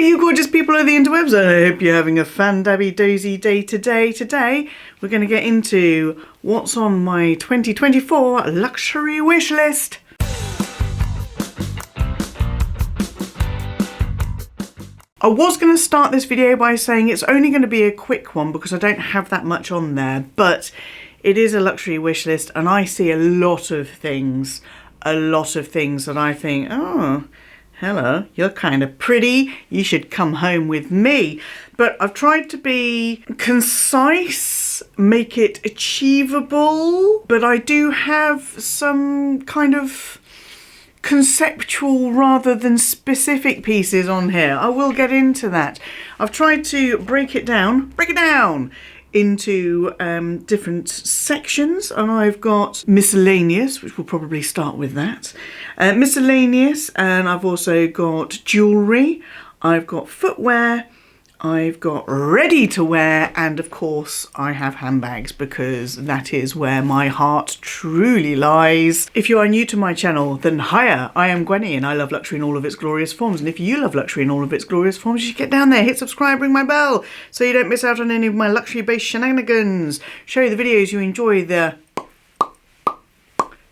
you gorgeous people of the interwebs, I hope you're having a fan-dabby-dozy day today. Today we're going to get into what's on my 2024 luxury wish list. I was going to start this video by saying it's only going to be a quick one because I don't have that much on there, but it is a luxury wish list and I see a lot of things that I think, oh, hello, you're kind of pretty, you should come home with me. But I've tried to be concise, make it achievable, but I do have some kind of conceptual rather than specific pieces on here. I will get into that. I've tried to break it down into different sections, and I've got miscellaneous, which we'll probably start with that. Miscellaneous, and I've also got jewellery, I've got footwear, I've got ready to wear, and of course I have handbags because that is where my heart truly lies. If you are new to my channel, then hiya, I am Gwenny and I love luxury in all of its glorious forms. And if you love luxury in all of its glorious forms, you should get down there, hit subscribe, ring my bell so you don't miss out on any of my luxury based shenanigans. Show you the videos you enjoy, the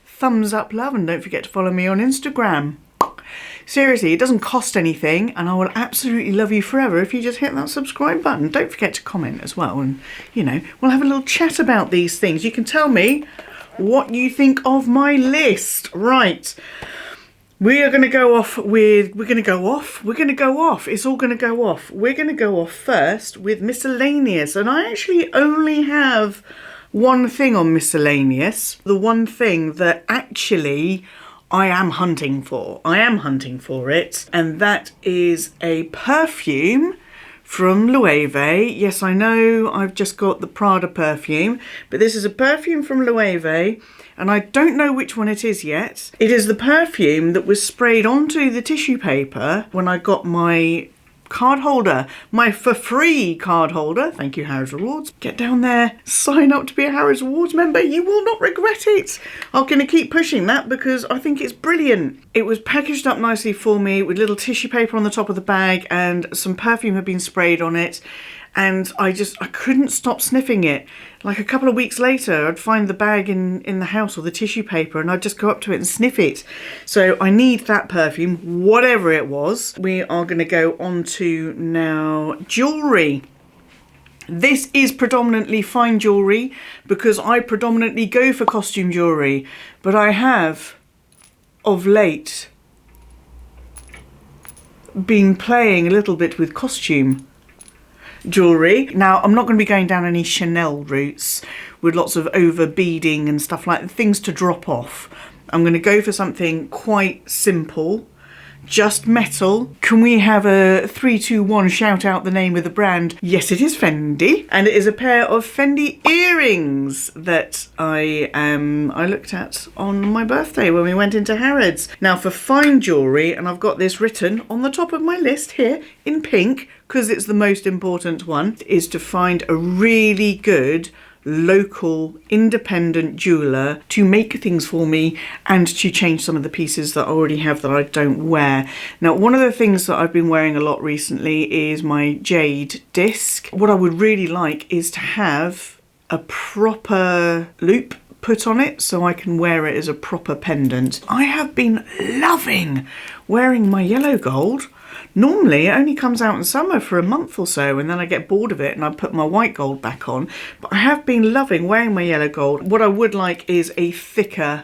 thumbs up love, and don't forget to follow me on Instagram. Seriously, it doesn't cost anything and I will absolutely love you forever if you just hit that subscribe button. Don't forget to comment as well, and you know, we'll have a little chat about these things. You can tell me what you think of my list. Right, we are going to go off with, it's all going to go off. We're going to go off first with miscellaneous, and I actually only have one thing on miscellaneous. The one thing that actually I am hunting for it, and that is a perfume from Loewe. Yes, I know I've just got the Prada perfume, but this is a perfume from Loewe, and I don't know which one it is yet. It is the perfume that was sprayed onto the tissue paper when I got my card holder, my for free card holder. Thank you, Harrods Rewards. Get down there, sign up to be a Harrods Rewards member. You will not regret it. I'm going to keep pushing that because I think it's brilliant. It was packaged up nicely for me with little tissue paper on the top of the bag, and some perfume had been sprayed on it. And I couldn't stop sniffing it. Like a couple of weeks later, I'd find the bag in the house or the tissue paper, and I'd just go up to it and sniff it. So I need that perfume, whatever it was. We are going to go on to now jewellery. This is predominantly fine jewellery because I predominantly go for costume jewellery, but I have, of late, been playing a little bit with costume jewellery. Now, I'm not going to be going down any Chanel routes with lots of over beading and stuff like that, things to drop off. I'm going to go for something quite simple, just metal. Can we have a 3, 2, 1 shout out the name of the brand? Yes, it is Fendi, and it is a pair of Fendi earrings that I looked at on my birthday when we went into Harrods. Now for fine jewellery, and I've got this written on the top of my list here in pink because it's the most important one, is to find a really good local independent jeweler to make things for me and to change some of the pieces that I already have that I don't wear. Now, one of the things that I've been wearing a lot recently is my jade disc. What I would really like is to have a proper loop put on it so I can wear it as a proper pendant. I have been loving wearing my yellow gold. Normally it only comes out in summer for a month or so, and then I get bored of it and I put my white gold back on. But I have been loving wearing my yellow gold. What I would like is a thicker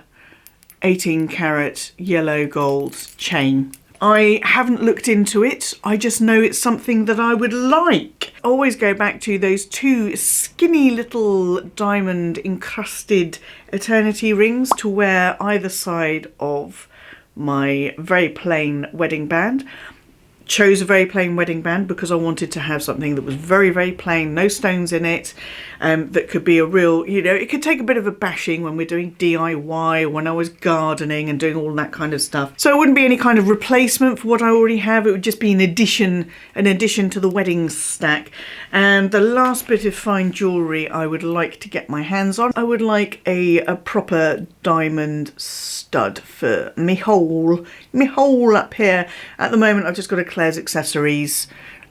18 karat yellow gold chain. I haven't looked into it, I just know it's something that I would like. I always go back to those two skinny little diamond encrusted eternity rings to wear either side of my very plain wedding band. Chose a very plain wedding band because I wanted to have something that was very, very plain, no stones in it, that could be a real, you know, it could take a bit of a bashing when we're doing DIY, when I was gardening and doing all that kind of stuff. So it wouldn't be any kind of replacement for what I already have. It would just be an addition to the wedding stack. And the last bit of fine jewellery I would like to get my hands on, I would like a proper diamond stud for me hole up here. At the moment I've just got a Claire's accessories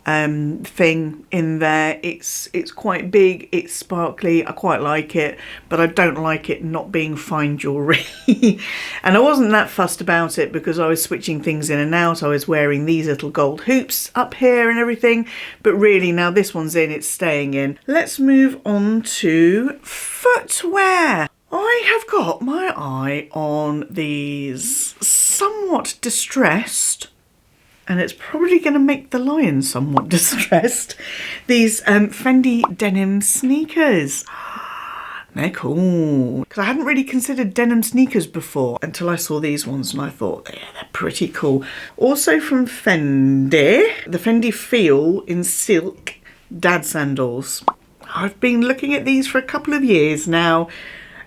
thing in there. It's quite big, it's sparkly, I quite like it, but I don't like it not being fine jewellery. And I wasn't that fussed about it because I was switching things in and out. I was wearing these little gold hoops up here and everything, but really now this one's in, it's staying in. Let's move on to footwear. I have got my eye on these somewhat distressed, and it's probably going to make the lion somewhat distressed, these Fendi denim sneakers. They're cool. Because I hadn't really considered denim sneakers before until I saw these ones and I thought, yeah, they're pretty cool. Also from Fendi, the Fendi Feel in silk dad sandals. I've been looking at these for a couple of years now,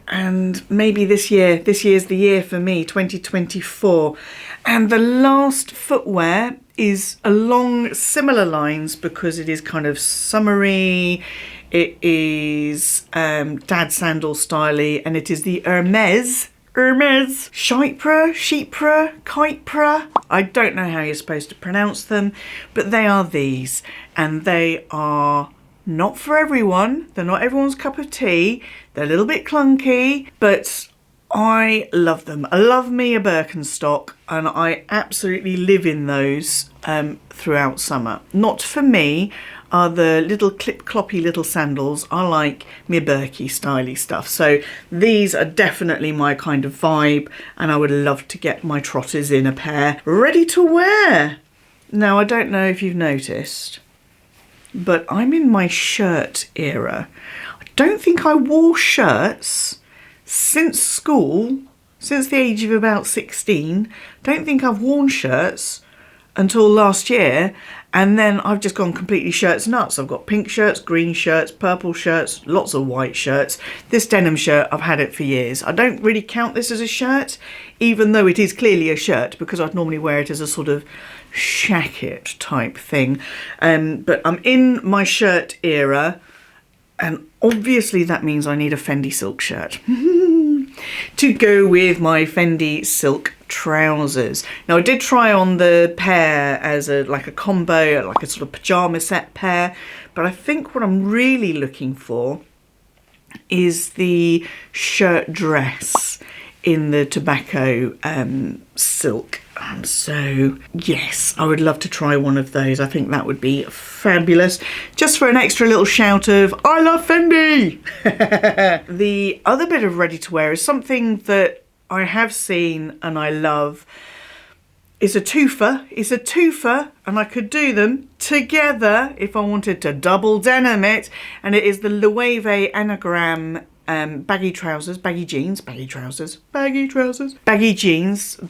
and maybe this year's the year for me, 2024. And the last footwear is along similar lines because it is kind of summery, it is dad sandal styly, and it is the Hermès, Chypre, Kypra. I don't know how you're supposed to pronounce them, but they are these, and they are not for everyone. They're not everyone's cup of tea. They're a little bit clunky, but I love them. I love me a Birkenstock, and I absolutely live in those throughout summer. Not for me are the little clip-cloppy little sandals. I like me Birky styly stuff. So these are definitely my kind of vibe, and I would love to get my trotters in a pair ready to wear. Now, I don't know if you've noticed, but I'm in my shirt era. I don't think I wore shirts since school, since the age of about 16. Don't think I've worn shirts until last year, and then I've just gone completely shirts nuts. I've got pink shirts, green shirts, purple shirts, lots of white shirts. This denim shirt, I've had it for years. I don't really count this as a shirt, even though it is clearly a shirt, because I'd normally wear it as a sort of shacket type thing. But I'm in my shirt era, and obviously that means I need a Fendi silk shirt to go with my Fendi silk trousers. Now, I did try on the pair as like a combo, like a sort of pyjama set pair, but I think what I'm really looking for is the shirt dress in the tobacco silk. So yes, I would love to try one of those. I think that would be fabulous, just for an extra little shout of I love Fendi. The other bit of ready to wear is something that I have seen and I love. It's a twofer, and I could do them together if I wanted to double denim it, and it is the Loewe anagram baggy jeans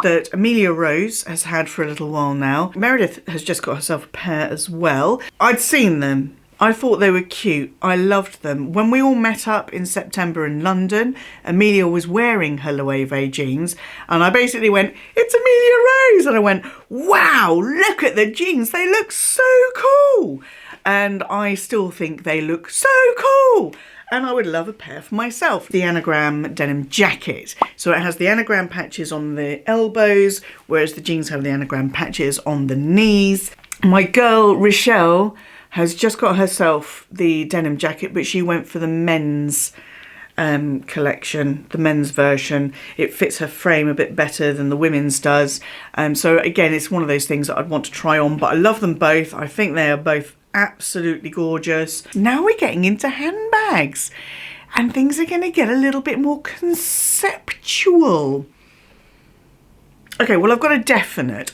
that Amelia Rose has had for a little while now. Meredith has just got herself a pair as well. I'd seen them. I thought they were cute. I loved them. When we all met up in September in London, Amelia was wearing her Loewe jeans, and I basically went, "It's Amelia Rose!" And I went, "Wow, look at the jeans. They look so cool." And I still think they look so cool. And I would love a pair for myself. The anagram denim jacket. So it has the anagram patches on the elbows, whereas the jeans have the anagram patches on the knees. My girl, Rochelle, has just got herself the denim jacket, but she went for the men's collection, the men's version. It fits her frame a bit better than the women's does. So again, it's one of those things that I'd want to try on, but I love them both. I think they are both absolutely gorgeous. Now we're getting into handbags, and things are going to get a little bit more conceptual. Okay, well, I've got a definite.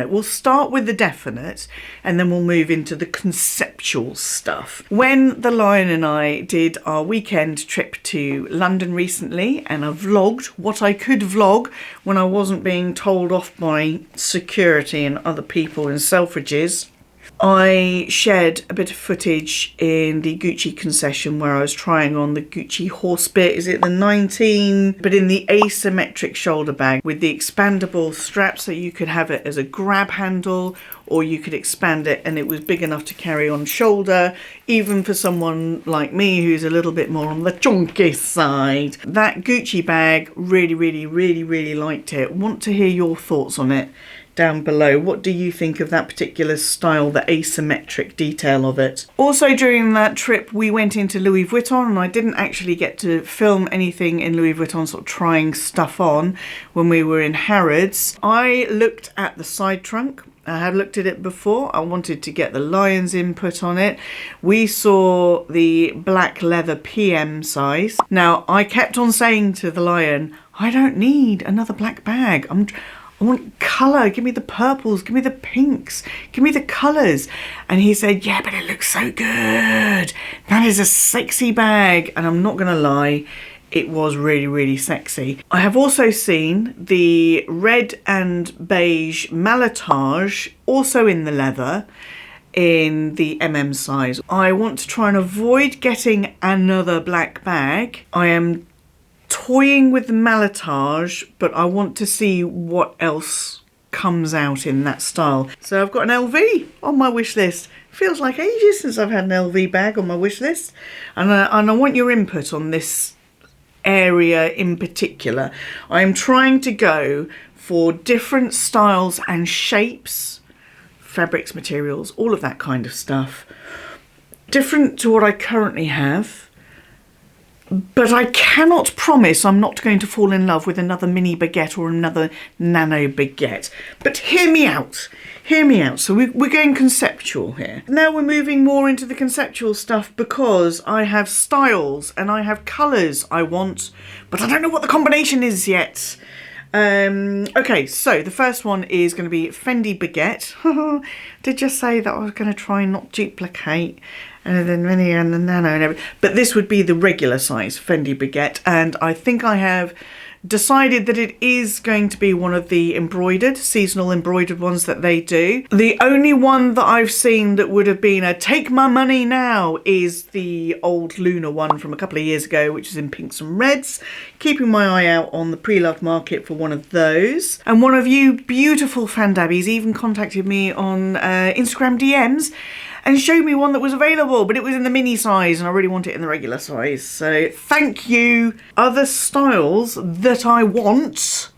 We'll start with the definite, and then we'll move into the conceptual stuff. When the Lion and I did our weekend trip to London recently, and I vlogged what I could vlog when I wasn't being told off by security and other people in Selfridges, I shared a bit of footage in the Gucci concession where I was trying on the Gucci horse bit. Is it the 19? But in the asymmetric shoulder bag with the expandable strap, so you could have it as a grab handle, or you could expand it and it was big enough to carry on shoulder, even for someone like me who's a little bit more on the chunky side. That Gucci bag, really liked it. Want to hear your thoughts on it down below. What do you think of that particular style, the asymmetric detail of it? Also during that trip we went into Louis Vuitton, and I didn't actually get to film anything in Louis Vuitton, sort of trying stuff on when we were in Harrods. I looked at the side trunk. I had looked at it before. I wanted to get the lion's input on it. We saw the black leather PM size. Now I kept on saying to the lion, I don't need another black bag. I want colour, give me the purples, give me the pinks, give me the colours. And he said, yeah, but it looks so good. That is a sexy bag. And I'm not gonna lie, it was really, really sexy. I have also seen the red and beige Malatage, also in the leather, in the MM size. I want to try and avoid getting another black bag. I am toying with the Malatage, but I want to see what else comes out in that style. So I've got an LV on my wish list. Feels like ages since I've had an LV bag on my wish list, and I want your input on this area in particular. I am trying to go for different styles and shapes, fabrics, materials, all of that kind of stuff, different to what I currently have. But I cannot promise I'm not going to fall in love with another mini baguette or another nano baguette. But hear me out. Hear me out. So we're going conceptual here. Now we're moving more into the conceptual stuff because I have styles and I have colours I want, but I don't know what the combination is yet. Okay, so the first one is going to be Fendi baguette. Did just say that I was going to try and not duplicate. And then mini and the nano and everything. But this would be the regular size Fendi baguette. And I think I have decided that it is going to be one of the embroidered, seasonal embroidered ones that they do. The only one that I've seen that would have been a take my money now is the old Luna one from a couple of years ago, which is in pinks and reds. Keeping my eye out on the pre-loved market for one of those. And one of you beautiful fandabbies even contacted me on Instagram DMs and showed me one that was available, but it was in the mini size and I really want it in the regular size. So thank you. Other styles that I want,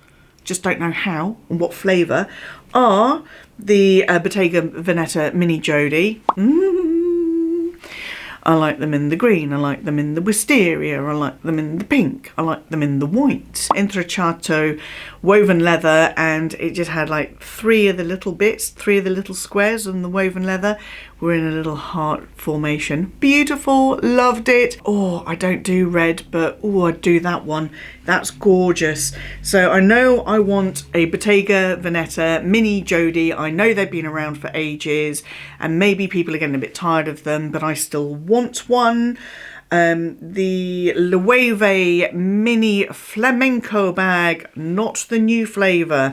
just don't know how and what flavour, are the Bottega Veneta Mini Jodie. I like them in the green, I like them in the wisteria, I like them in the pink, I like them in the white. Intrecciato woven leather, and it just had like three of the little bits, three of the little squares on the woven leather were in a little heart formation. Beautiful, loved it. Oh, I don't do red, but oh, I'd do that one. That's gorgeous. So I know I want a Bottega Veneta Mini Jodie. I know they've been around for ages and maybe people are getting a bit tired of them, but I still want one. The Loewe Mini Flamenco bag, not the new flavour.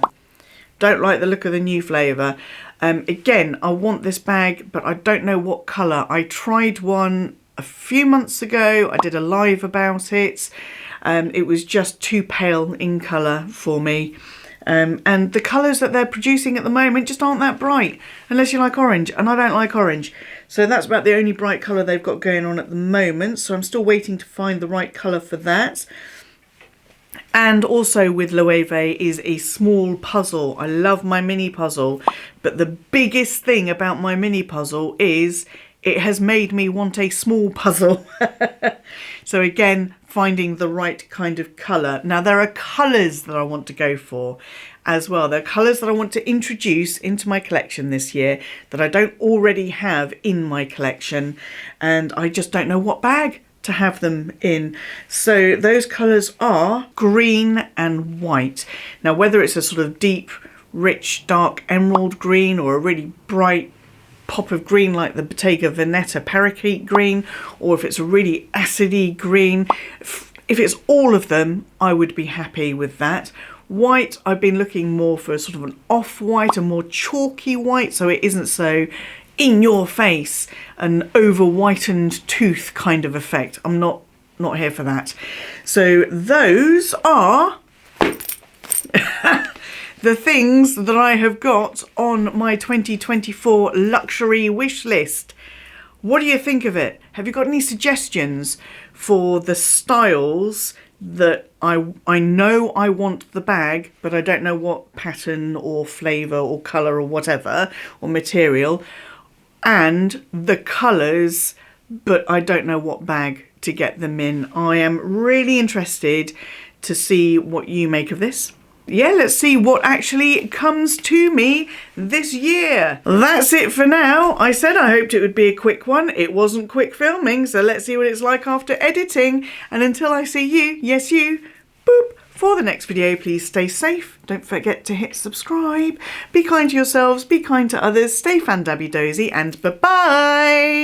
Don't like the look of the new flavour. Again, I want this bag, but I don't know what colour. I tried one a few months ago. I did a live about it. It was just too pale in colour for me. And the colours that they're producing at the moment just aren't that bright, unless you like orange, and I don't like orange. So that's about the only bright colour they've got going on at the moment. So I'm still waiting to find the right colour for that. And also with Loewe is a small puzzle. I love my mini puzzle, but the biggest thing about my mini puzzle is it has made me want a small puzzle. So again, finding the right kind of colour. Now there are colours that I want to go for as well. There are colours that I want to introduce into my collection this year that I don't already have in my collection, and I just don't know what bag to have them in. So those colours are green and white. Now whether it's a sort of deep, rich, dark emerald green or a really bright pop of green like the Bottega Veneta parakeet green, or if it's a really acidy green, if it's all of them, I would be happy with that. White, I've been looking more for sort of an off-white, a more chalky white, so it isn't so in your face, an over whitened tooth kind of effect. I'm not here for that. So those are the things that I have got on my 2024 luxury wish list. What do you think of it? Have you got any suggestions for the styles that I know I want the bag, but I don't know what pattern or flavour or colour or whatever, or material, and the colours, but I don't know what bag to get them in. I am really interested to see what you make of this. Yeah, let's see what actually comes to me this year. That's it for now. I said I hoped it would be a quick one. It wasn't quick filming, so let's see what it's like after editing. And until I see you, yes you, boop, for the next video, please stay safe. Don't forget to hit subscribe. Be kind to yourselves, be kind to others, stay fan-dabby-dozy, and bye-bye.